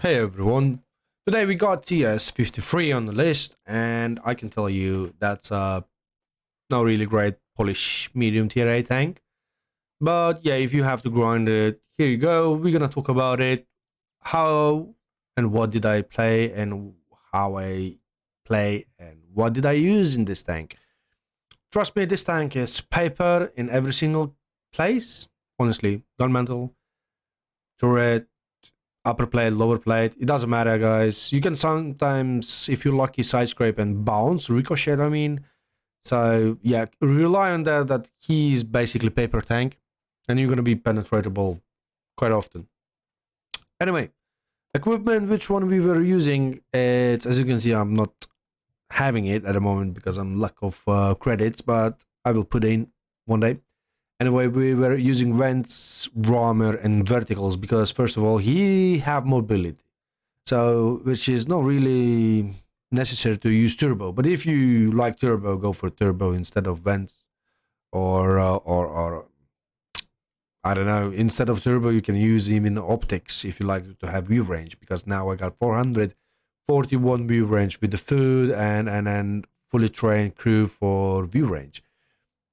Hey everyone, today we got CS-53 on the list, and I can tell you that's a not really great Polish medium tier A tank. But yeah, if you have to grind it, here you go. We're gonna talk about it, how and what did I play, and how I play, and what did I use in this tank. Trust me, this tank is paper in every single place. Honestly, gunmetal, turret, upper plate, lower plate. It doesn't matter, guys. You can sometimes, if you're lucky, side scrape and bounce, ricochet. I mean, so yeah, rely on that. That he's basically paper tank, and you're gonna be penetratable quite often. Anyway, equipment. Which one we were using? It's as you can see, I'm not having it at the moment because I'm lack of credits, but I will put in one day. Anyway, we were using vents, rammer, and verticals because first of all, he have mobility. So, which is not really necessary to use turbo. But if you like turbo, go for turbo instead of vents, or I don't know. Instead of turbo, you can use even optics if you like to have view range. Because now I got 441 view range with the food and fully trained crew for view range.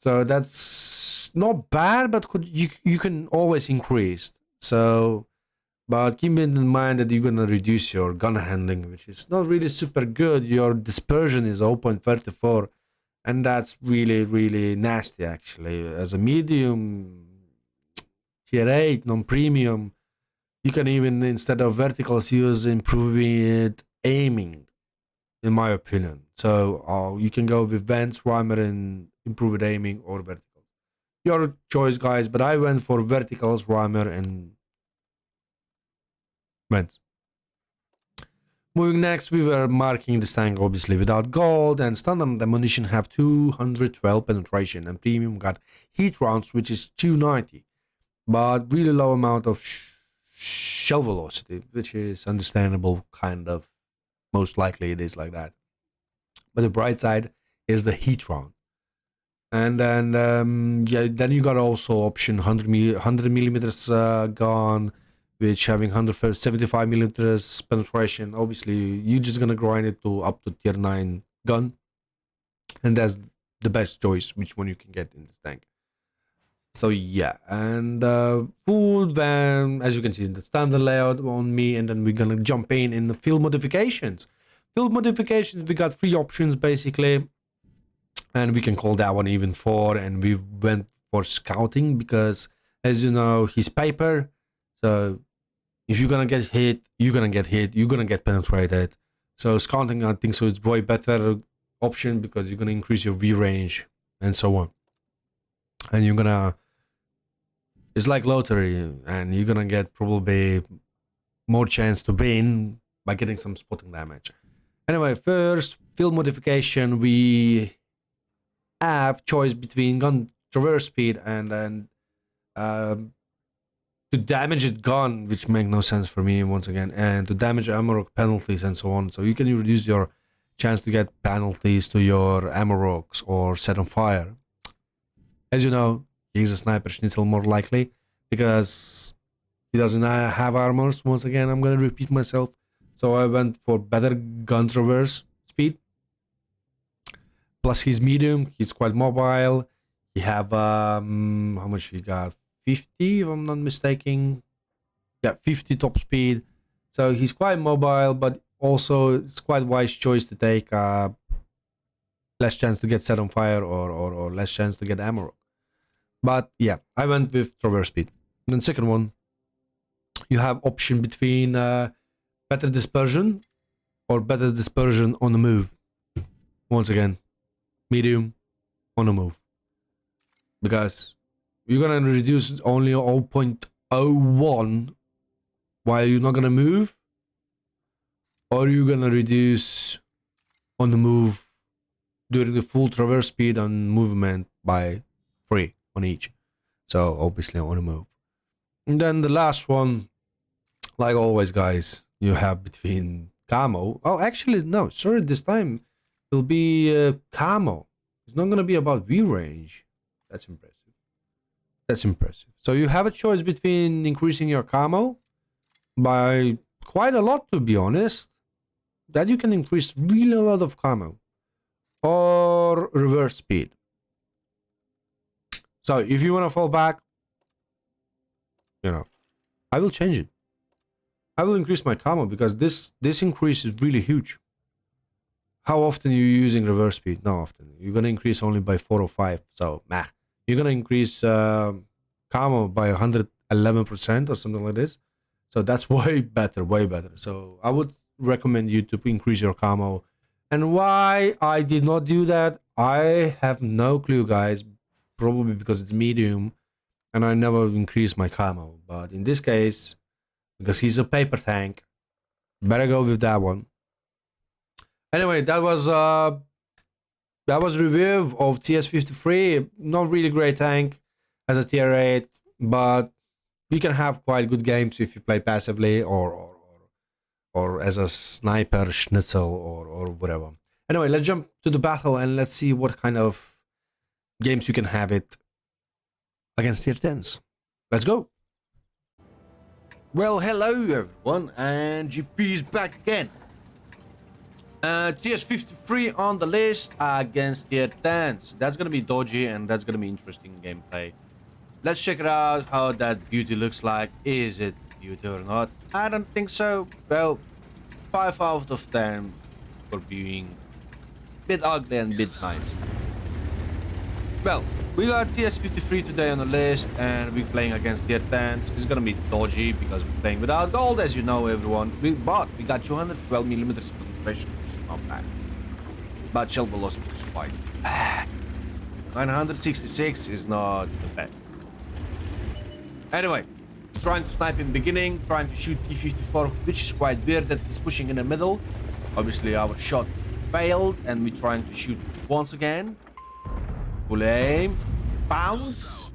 So that's not bad, but you can always increase. So but keep in mind that you're gonna reduce your gun handling, which is not really super good. Your dispersion is 0.34, and that's really nasty actually. As a medium tier 8 non-premium, you can even instead of verticals use improved aiming, in my opinion. So you can go with vents, rammer, and improved aiming or verticals. Your choice, guys. But I went for verticals, rammer, and vents. Moving next, we were marking this tank obviously without gold, and standard ammunition have 212 penetration, and premium got heat rounds, which is 290, but really low amount of shell velocity, which is understandable, kind of. Most likely it is like that. But the bright side is the heat round. And then, yeah, then you got also option 100 millimeters gun, which having 175 millimeters penetration. Obviously, you're just gonna grind it to up to tier 9 gun, and that's the best choice which one you can get in this tank. So yeah, and food van, as you can see, the standard layout on me, and then we're gonna jump in the field modifications. Field modifications, we got three options basically, and we can call that one even 4, and we went for scouting because, as you know, he's paper, so if you're gonna get hit, you're gonna get hit, you're gonna get penetrated. So scouting, I think so, it's way better option because you're gonna increase your V range and so on, and you're gonna, it's like lottery, and you're gonna get probably more chance to win by getting some spotting damage. Anyway, first field modification, we have choice between gun traverse speed and then um, to damage it gun, which make no sense for me once again, and to damage ammo penalties and so on. So you can reduce your chance to get penalties to your ammo rocks or set on fire. As you know, he's a sniper schnitzel more likely because he doesn't have armors. Once again, I'm gonna repeat myself. So I went for better gun traverse speed. Plus he's medium, he's quite mobile. He have how much he got? 50 if I'm not mistaken. Yeah, 50 top speed. So he's quite mobile, but also it's quite wise choice to take less chance to get set on fire or less chance to get ammo. But yeah, I went with traverse speed. And then second one, you have option between better dispersion or better dispersion on the move. Once again, medium on the move. Because you're gonna reduce only 0.01 while you're not gonna move, or you're gonna reduce on the move during the full traverse speed and movement by 3 on each. So obviously on the move. And then the last one, like always, guys, you have between camo. Oh, actually, no, sorry, this time it'll be camo. It's not gonna be about V range. That's impressive. That's impressive. So you have a choice between increasing your camo by quite a lot, to be honest, that you can increase really a lot of camo or reverse speed. So if you want to fall back, you know, I will change it. I will increase my camo because this increase is really huge. How often are you using reverse speed? Not often. You're gonna increase only by 4 or 5. So you're gonna increase camo by 111% or something like this. So that's way better, way better. So I would recommend you to increase your camo. And why I did not do that, I have no clue, guys. Probably because it's medium and I never increase my camo. But in this case, because he's a paper tank, better go with that one. Anyway, that was review of CS-53. Not really great tank as a tier 8, but you can have quite good games if you play passively or as a sniper schnitzel or whatever. Anyway, let's jump to the battle and let's see what kind of games you can have it against tier 10s. Let's go. Well, hello everyone, and GP is back again. CS-53 on the list against tier 10s. That's gonna be dodgy and that's gonna be interesting gameplay. Let's check it out, how that beauty looks like. Is it beauty or not? I don't think so. Well, 5 out of 10 for being a bit ugly and a bit nice. Well, we got CS-53 today on the list and we're playing against tier 10s. It's gonna be dodgy because we're playing without gold, as you know, everyone. But we got 212mm penetration, which is not bad. But shell velocity is quite bad. 966 is not the best. Anyway, trying to snipe in the beginning, trying to shoot T-54, which is quite weird that he's pushing in the middle. Obviously our shot failed and we're trying to shoot once again. Full aim, bounce.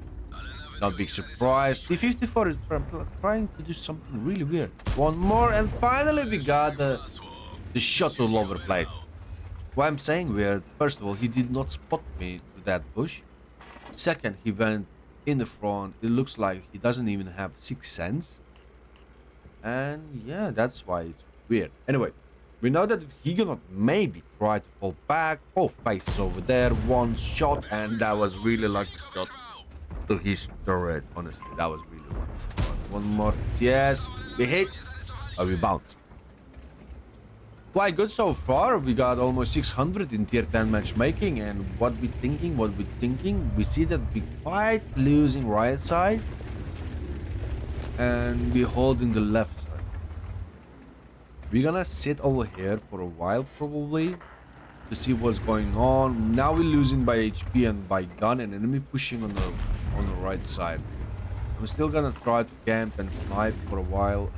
Not big surprise. T-54 is trying to do something really weird. One more and finally we got the shuttle overplayed. Why I'm saying weird, first of all, he did not spot me through that bush. Second, he went in the front. It looks like he doesn't even have 6th sense. And yeah, that's why it's weird. Anyway, we know that he gonna maybe try to fall back. Oh, face is over there. One shot, and that was really lucky shot to his turret. Honestly, that was really lucky. One more. Yes, we hit. Oh, we bounce. Quite good so far. We got almost 600 in tier 10 matchmaking, and what we're thinking, we see that we quite losing right side, and we're holding the left side. We're gonna sit over here for a while probably to see what's going on. Now we're losing by HP and by gun, and enemy pushing on the right side. I'm still gonna try to camp and snipe for a while.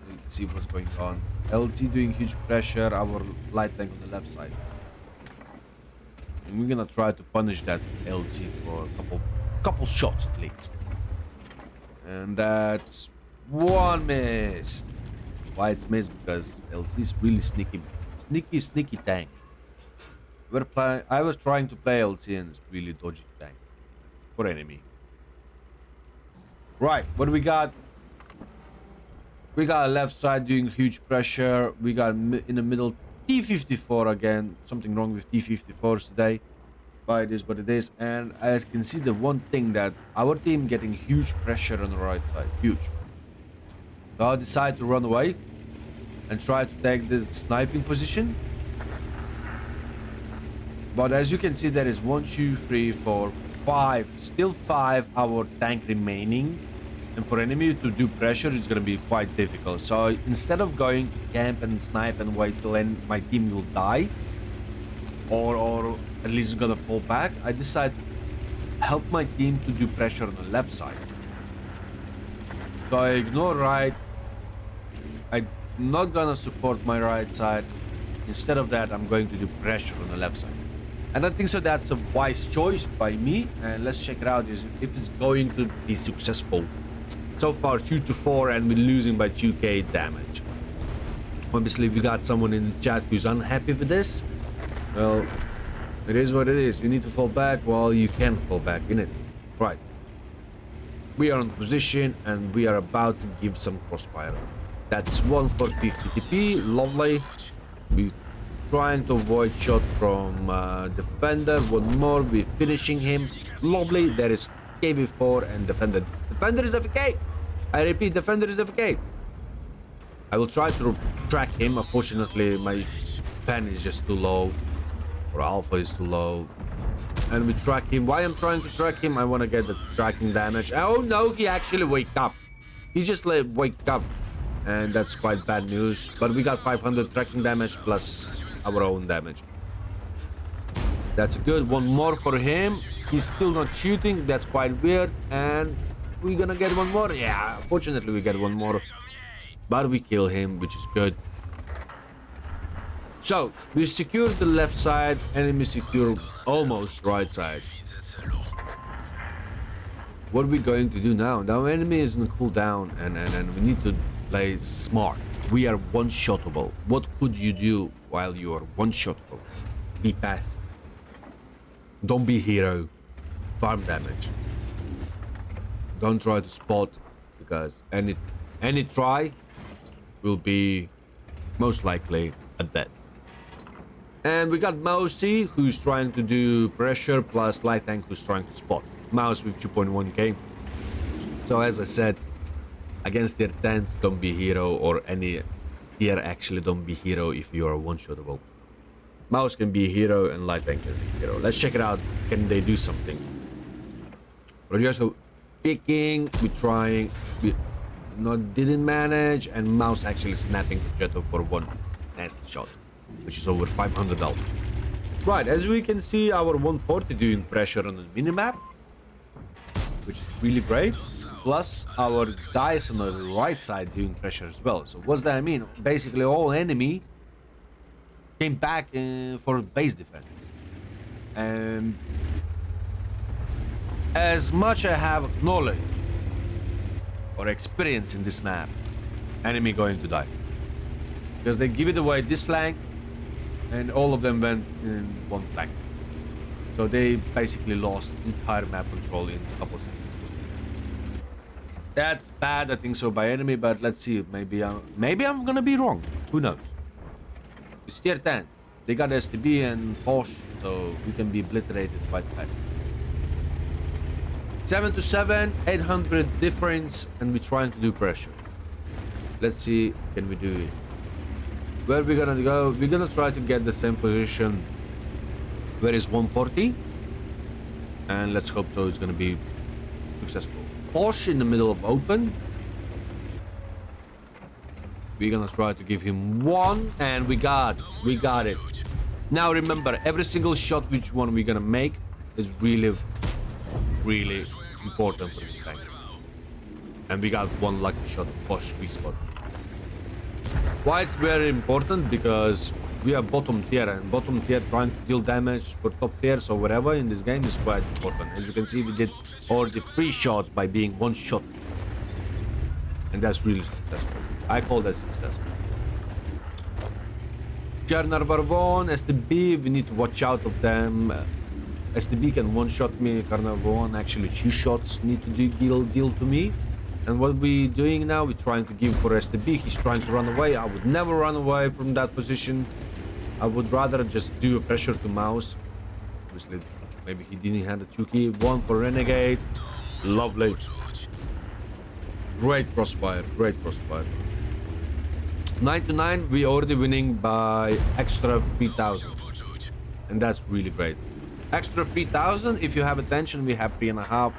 Let's see what's going on. LT doing huge pressure, our light tank on the left side. And we're gonna try to punish that LT for a couple shots at least. And that's one miss. Why it's missed? Because LT is really sneaky. Sneaky tank. I was trying to play LT and it's really dodgy tank for enemy. Right, what do we got? We got a left side doing huge pressure. We got in the middle T-54 again. Something wrong with T-54s today. But it is what it is. And as you can see, the one thing that our team getting huge pressure on the right side. Huge. So I decided to run away and try to take this sniping position. But as you can see, there is 1, 2, 3, 4, 5. Still 5 our tank remaining. And for enemy to do pressure, it's going to be quite difficult. So instead of going to camp and snipe and wait till my team will die, or at least it's going to fall back, I decided to help my team to do pressure on the left side. So I ignore right. I'm not going to support my right side. Instead of that, I'm going to do pressure on the left side. And I think so that's a wise choice by me. And let's check it out if it's going to be successful. So far 2-4 and we're losing by 2k damage. Obviously we got someone in the chat who's unhappy with this. Well, it is what it is. You need to fall back. Well, you can fall back in it. Right. We are on position and we are about to give some crossfire. That's one for 50 TP. Lovely. We trying to avoid shot from defender. One more. We finishing him. Lovely. There is KV4 and defender. Defender is AFK. I repeat, defender is AFK. I will try to track him. Unfortunately, my pen is just too low, or alpha is too low. And we track him. Why I'm trying to track him? I want to get the tracking damage. Oh no, he actually wake up. He just like wake up. And that's quite bad news. But we got 500 tracking damage plus our own damage. That's good. One more for him. He's still not shooting. That's quite weird. And we're gonna get one more. Yeah, fortunately we get one more. But we kill him, which is good. So, we secure the left side, enemy secure almost right side. What are we going to do now? Now enemy is in cooldown and we need to play smart. We are one-shottable. What could you do while you are one-shottable? Be passive. Don't be hero. Farm damage. Don't try to spot, because any try will be most likely a death. And we got Mousy, who's trying to do pressure, plus Light Tank, who's trying to spot. Mouse with 2.1k. So as I said, against tier 10s, don't be hero, or any tier actually don't be hero if you are one-shottable. Mouse can be hero and Light Tank can be hero. Let's check it out. Can they do something? Progetto picking, we trying, we didn't manage, and Mouse actually snapping Progetto for one nasty shot, which is over 500 health. Right, as we can see, our 140 doing pressure on the minimap, which is really great. Plus, our guys on the right side doing pressure as well. So what's that mean? Basically, all enemy came back for base defense. And as much I have knowledge or experience in this map, enemy going to die. Because they give it away this flank, and all of them went in one flank. So they basically lost entire map control in a couple seconds. That's bad, I think so, by enemy, but let's see. Maybe I'm gonna be wrong. Who knows? It's tier 10. They got STB and Foch, so we can be obliterated quite fast. 7 to 7, 800 difference, and we're trying to do pressure. Let's see, can we do it? Where we gonna go? We're gonna try to get the same position where is 140, and let's hope so it's gonna be successful. Porsche in the middle of open. We're gonna try to give him one, and we got it. Now remember, every single shot which one we're gonna make is really important for this tank. And we got one lucky shot, Porsche weak spot. Why it's very important? Because we are bottom tier, and bottom tier trying to deal damage for top tiers or whatever in this game is quite important. As you can see, we did already 3 shots by being one shot, and that's really successful. I call that successful. Carnarvon, STB, we need to watch out of them. STB can one-shot me, Carnarvon actually 2 shots need to deal to me. And what we doing now, we're trying to give for STB. He's trying to run away. I would never run away from that position. I would rather just do a pressure to Mouse. Obviously, maybe he didn't have the 2 key. One for Renegade. Lovely. Great crossfire. Great crossfire. 9 to 9, we already winning by extra 3,000. And that's really great. Extra 3,000. If you have attention, we have 3.5.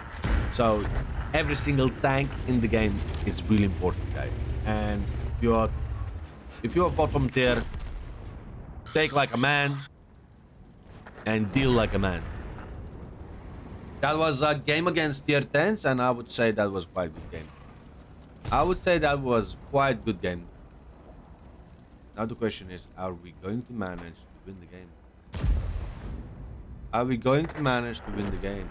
So every single tank in the game is really important, guys. And if you're bottom tier, take like a man and deal like a man. That was a game against tier 10s, and I would say that was quite a good game. I would say that was quite a good game. Now the question is, are we going to manage to win the game? Are we going to manage to win the game?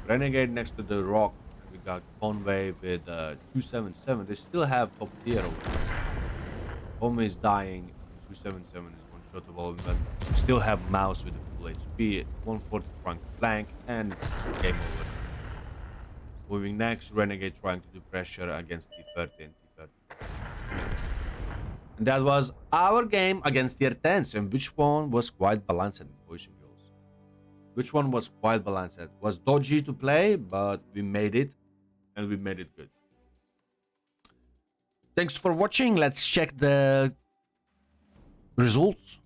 Renegade next to the rock. We got Conway with 277. They still have top tier over there. Conway is dying. 277 is one-shottable, but we still have Mouse with a full HP, 140 front flank, and it's game over. Moving next, Renegade trying to do pressure against T30 and T30. That was our game against tier 10s, and which one was quite balanced, boys and girls? Which one was quite balanced? It was dodgy to play, but we made it, and we made it good. Thanks for watching. Let's check the results.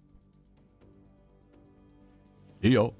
See ya.